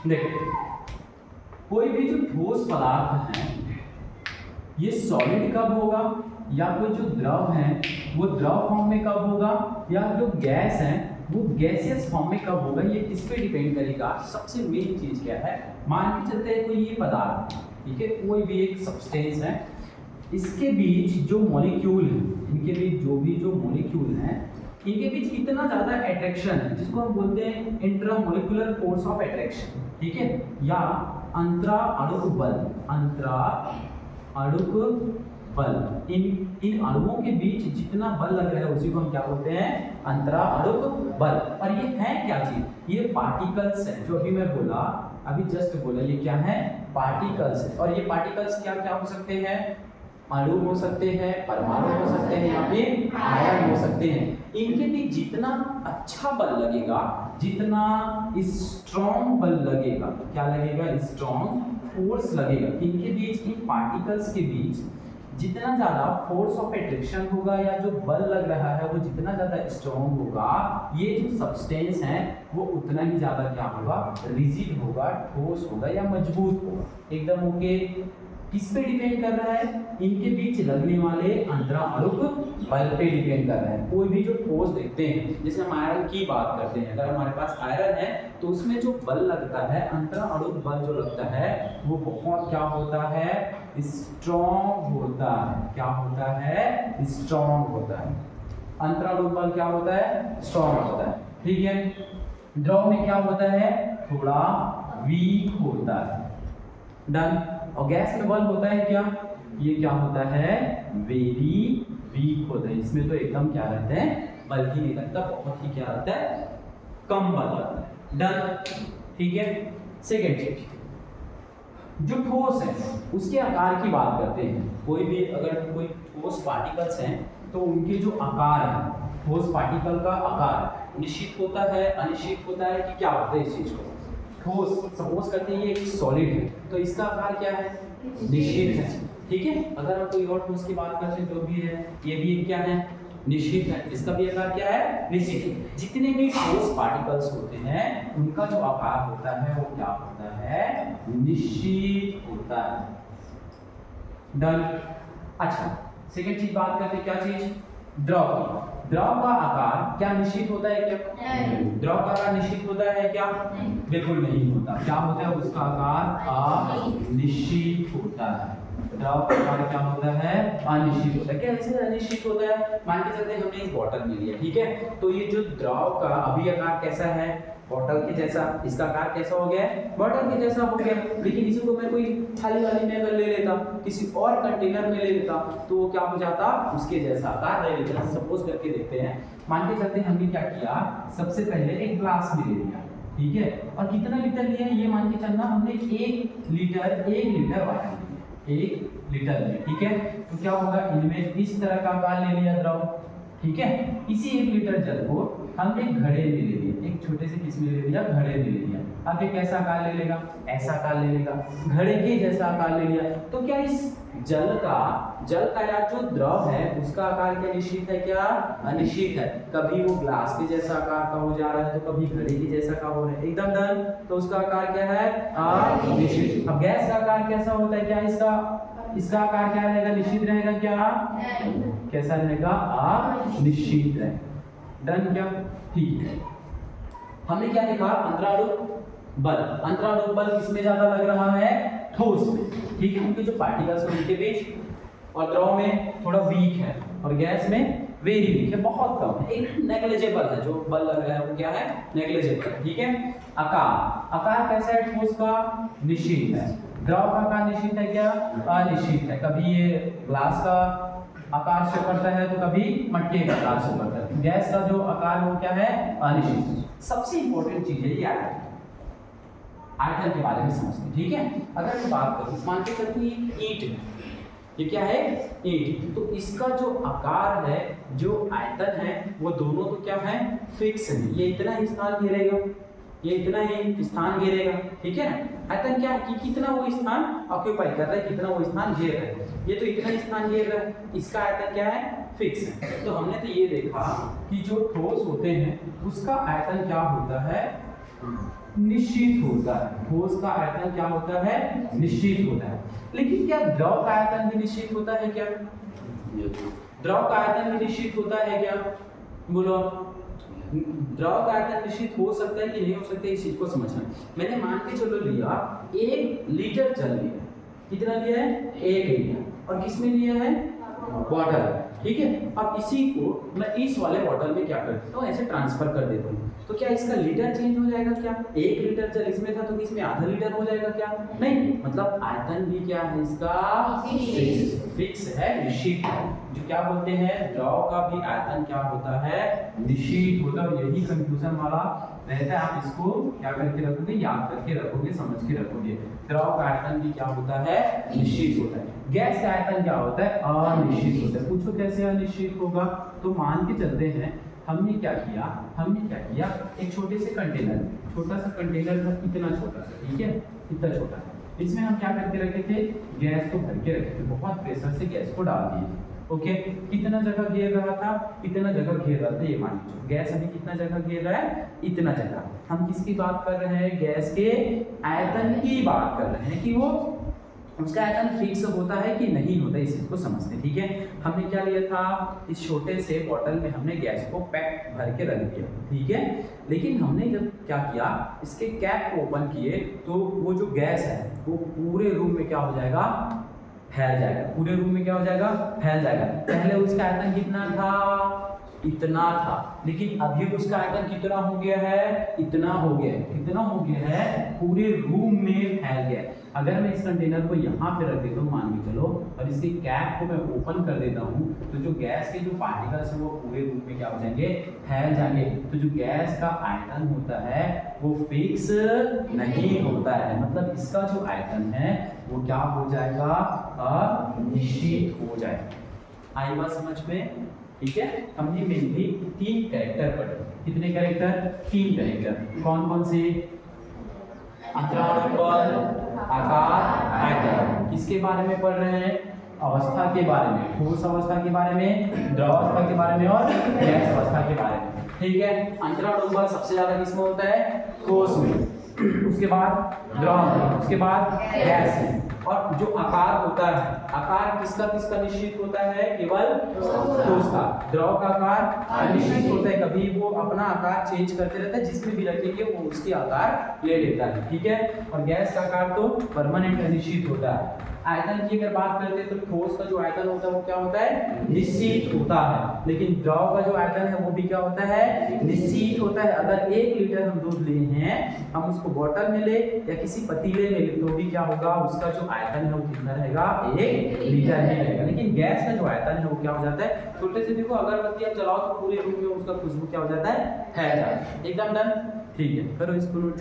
देखो, कोई भी जो ठोस पदार्थ है ये सॉलिड कब होगा, या कोई जो द्रव है वो द्रव फॉर्म में कब होगा, या जो गैस है वो गैसियस फॉर्म में कब होगा, ये किस पे डिपेंड करेगा। सबसे मेन चीज क्या है, मान के चलते हैं कोई ये पदार्थ, ठीक है, कोई भी एक सब्सटेंस है, इसके बीच जो मॉलिक्यूल है, इनके बीच जो मॉलिक्यूल है, इनके बीच कितना ज्यादा अट्रैक्शन है, जिसको हम बोलते हैं इंट्रामोलिकुलर फोर्स ऑफ अट्रैक्शन, ठीक है, या अंतरा अणुक बल। अंतरा अणुक बल, इन अणुओं के बीच जितना बल लग रहा है उसी को हम क्या बोलते हैं, अंतरा अणुक बल। और ये है क्या चीज, ये पार्टिकल्स है, जो अभी मैं बोला, अभी जस्ट बोला, ये क्या है, पार्टिकल्स है। और ये पार्टिकल्स क्या क्या हो सकते हैं, अणु हो सकते हैं, परमाणु हो सकते हैं, या फिर आयन हो सकते हैं। इनके बीच जितना अच्छा बल लगेगा, जितना स्ट्रॉन्ग बल लगेगा, क्या लगेगा, स्ट्रॉन्ग फोर्स लगेगा, इनके बीच, इन पार्टिकल्स के बीच जितना ज्यादा फोर्स ऑफ अट्रैक्शन होगा, या जो बल लग रहा है वो जितना ज्यादा स्ट्रॉन्ग होगा, ये जो सब्सटेंस है वो उतना ही ज्यादा क्या होगा, रिजिड होगा, ठोस होगा या मजबूत होगा। एकदम ओके। किस पे डिपेंड कर रहा है, इनके बीच लगने वाले अंतरा अणुक बल पे डिपेंड कर रहा है। कोई भी जो ठोस देखते हैं, जैसे हम आयरन की बात करते हैं, अगर हमारे पास आयरन है तो उसमें जो बल लगता है, अंतरा अणुक बल जो लगता है वो बहुत क्या होता है, स्ट्रॉन्ग होता है। क्या होता है, स्ट्रॉन्ग होता है। अंतरा अणुक बल क्या होता है, स्ट्रॉन्ग होता है, ठीक है। द्रव में क्या होता है, थोड़ा वीक होता है। डन। और गैस में बल होता है क्या, ये क्या होता है, वेरी वीक होता है। इसमें तो एकदम क्या रहता है, बल ही नहीं लगता, बहुत ही क्या रहता है, कम बल लगता है। डन, ठीक है। सेकेंड चीज, जो ठोस है उसके आकार की बात करते हैं। कोई भी अगर कोई ठोस पार्टिकल्स हैं तो उनके जो आकार है, ठोस पार्टिकल का आकार निश्चित होता है, अनिश्चित होता है, कि क्या होता है इस चीज को। ठोस सपोज करते हैं ये एक सॉलिड है, तो इसका आकार क्या है, निश्चित है, ठीक है। अगर हम कोई और ठोस की बात करते हैं जो भी है, ये भी क्या है, निश्चित है, इसका भी आकार क्या है, निश्चित है। जितने भी ठोस पार्टिकल्स होते हैं उनका जो आकार होता है वो क्या होता है, निश्चित होता है। डन। अच्छा, सेकंड चीज बात करते हैं, क्या चीज, द्रव की। द्रव का आकार क्या निश्चित होता है क्या, द्रव का आकार निश्चित होता है क्या, बिल्कुल नहीं होता। क्या होता है, उसका आकार अनिश्चित होता है। द्रव का आकार क्या होता है, अनिश्चित होता है। कैसे अनिश्चित होता है, मान के चलते हैं हमने एक बॉटल ले लिया, ठीक है, तो ये जो द्रव का अभी आकार कैसा है, बॉटल के जैसा, इसका आकार कैसा हो गया, बॉटल के जैसा हो गया। लेकिन इसी को मैं कोई थाली वाली में अगर ले लेता, किसी और कंटेनर में ले लेता, तो वो क्या हो जाता, उसके जैसा आकार ले लेता। सपोज करके देखते हैं, मान के चलते हमने क्या किया, सबसे पहले एक ग्लास में ले लिया, ठीक है, और कितना लीटर लिया ये मान के चलना, हमने 1 लीटर वाटर लिया, 1 लीटर में, ठीक है। तो क्या होगा, इनमें इस तरह का आकार ले लिया द्रव, ठीक है। इसी 1 लीटर जल को हमने घड़े में ले लिया, एक छोटे से किस में ले लिया, घड़े में ले लिया। अब ये कैसा आकार ले लेगा, ऐसा आकार ले लेगा, घड़े के जैसा आकार ले लिया। तो क्या इस जल का या जो द्रव है उसका आकार क्या निश्चित है, क्या अनिश्चित है। कभी वो ग्लास के जैसा आकार का हो जा रहा है, तो कभी घड़े के जैसा का हो रहा है, एकदम डन। तो उसका आकार क्या है, अनिश्चित। अब गैस का आकार कैसा होता है, क्या इसका आकार क्या रहेगा, निश्चित रहेगा, क्या कैसा रहेगा, अनिश्चित रहेगा। डन क्या, ठीक है। हमने क्या देखा, अंतराणुक बल। अंतराणुक बल किसमें ज्यादा लग रहा है, ठोस में, ठीक है, क्योंकि जो पार्टिकल्स हैं उनके बीच, और द्रव में थोड़ा वीक है, और गैस में वेरी वीक है, बहुत कम है, एक नेग्लिजिबल है। जो बल लग रहा है वो क्या है, नेग्लिजिबल है, ठीक है। आकार कैसा है ठोस का, निश्चित है। द्रव का आकार निश्चित है क्या, अनिश्चित है। कभी ये ग्लास का आकार शो करता है तो कभी मटके का आकार शो करता है। गैस का जो आकार वो क्या है, अनिश्चित। सबसे इंपॉर्टेंट चीज है ये आयतन। आयतन के बारे में समझते हैं, ठीक है। अगर मैं बात करूं, मान के चलते हैं ईंट में, ये क्या है, ईंट, तो इसका जो आकार है, जो आयतन है, वो दोनों तो क्या है, फिक्स है। ये इतना ही स्थान घेरेगा, ये इतना ही स्थान घेरेगा, ठीक है ना। आयतन क्या है कि कितना वो स्थान ऑक्यूपाई कर रहा है, कितना वो स्थान घेर रहा है। ये तो इतना ही स्थान घेर रहा है, इसका आयतन क्या है, फिक्स है। तो हमने तो ये देखा कि जो ठोस होते हैं उसका आयतन क्या होता है, निश्चित होता है। ठोस का आयतन क्या होता है? निश्चित होता है। लेकिन क्या द्रव का आयतन भी निश्चित होता है क्या? द्रव का आयतन भी निश्चित होता है क्या? बोलो। द्रव का आयतन निश्चित हो सकता है कि नहीं हो सकता, इस चीज को समझना। मैंने मान के चलो लिया 1 लीटर जल लिया। कितना लिया है? 1 लीटर। और किसमें लिया है? बॉटल। ठीक है। अब इसी को मैं इस वाले बॉटल में क्या कर देता हूँ, ऐसे ट्रांसफर कर देता हूँ। तो क्या इसका लीटर चेंज हो जाएगा क्या? 1 लीटर जल इसमें था तो इसमें आधा लीटर हो जाएगा क्या? नहीं। मतलब आयतन भी क्या है इसका? फिक्स है, निश्चित है। जो क्या बोलते हैं, द्रव का भी आयतन क्या होता है? निश्चित होता है। यही कंफ्यूजन वाला रहता है। आप इसको क्या करके रखोगे? याद करके रखोगे, समझ के रखोगे। द्रव का आयतन भी क्या होता है? निश्चित होता है। गैस का आयतन क्या होता है? अनिश्चित होता है। पूछो कैसे अनिश्चित होगा? तो मान के चलते हैं हमने क्या किया, एक छोटे से कंटेनर, छोटा सा कंटेनर था, कितना छोटा सा, ठीक है, कितना छोटा सा, इसमें हम क्या करके रखे थे? गैस को भर के रखे थे। बहुत प्रेशर से गैस को डाल दिए। ओके। कितना जगह घेर रहा था? इतना जगह घेर रहा था। ये मान लीजिए गैस अभी कितना जगह घेर रहा है? इतना जगह। हम किसकी बात कर रहे हैं? गैस के आयतन की बात कर रहे हैं कि वो उसका आयतन फिक्स होता है कि नहीं होता, इस चीज को समझते। ठीक है। हमने क्या लिया था? इस छोटे से बॉटल में हमने गैस को पैक भर के रख दिया। ठीक है। लेकिन हमने जब क्या किया, इसके कैप को ओपन किए तो वो जो गैस है वो पूरे रूम में क्या हो जाएगा? फैल जाएगा। पूरे रूम में क्या हो जाएगा? फैल जाएगा। पहले उसका आयतन कितना था? इतना था। लेकिन अभी उसका आयतन कितना हो गया है? इतना हो गया है। कितना हो गया है? पूरे रूम में फैल गया है। अगर मैं इस कंटेनर को यहाँ पे रख देता हूँ, मान के चलो, और इसके कैप को मैं ओपन कर देता हूँ, तो जो गैस के जो पार्टिकल्स हैं वो पूरे रूम में क्या हो जाएंगे? फैल जाएंगे। तो जो गैस का आयतन होता है वो फिक्स नहीं होता है। मतलब इसका जो आयतन है वो क्या हो जाएगा? अनिश्चित हो जाएगा। आई बात समझ में? ठीक है। हमने मेनली 3 कैरेक्टर पढ़े। कितने कैरेक्टर? 3 कैरेक्टर। कौन कौन से? अंतराल, आकार, आयतन। किसके बारे में पढ़ रहे हैं? अवस्था के बारे में, ठोस अवस्था के बारे में, द्रव अवस्था के बारे में और गैस अवस्था के बारे में। ठीक है। अंतराल सबसे ज्यादा किसमें होता है? ठोस में। उसके बाद द्रव, उसके बाद गैस में। और जो आकार होता है, आकार किसका किसका निश्चित होता है? केवल ठोस का। द्रव का आकार अनिश्चित होता है, कभी वो अपना आकार चेंज करते रहता है, जिसमें भी रखेंगे वो उसकी आकार ले लेता है। ठीक है। और गैस का आकार तो परमानेंट अनिश्चित होता है। आयतन की अगर बात करते हैं तो ठोस का जो आयतन होता है वो क्या होता है? निश्चित होता है। लेकिन द्रव का जो आयतन है वो भी क्या होता है? निश्चित होता है। अगर 1 लीटर हम दूध लिए हैं, हम उसको बॉटल में ले या किसी पतीले में ले, तो भी क्या होगा? उसका जो आयतन है वो कितना रहेगा? 1 लीटर ही रहेगा। लेकिन गैस का जो आयतन है वो क्या हो जाता है? छोटे से देखो, अगरबत्ती आप जलाओ तो पूरे रूम में उसका खुशबू क्या हो जाता है? फैल जाता है। एकदम डन। ठीक है, करो इसको नोट।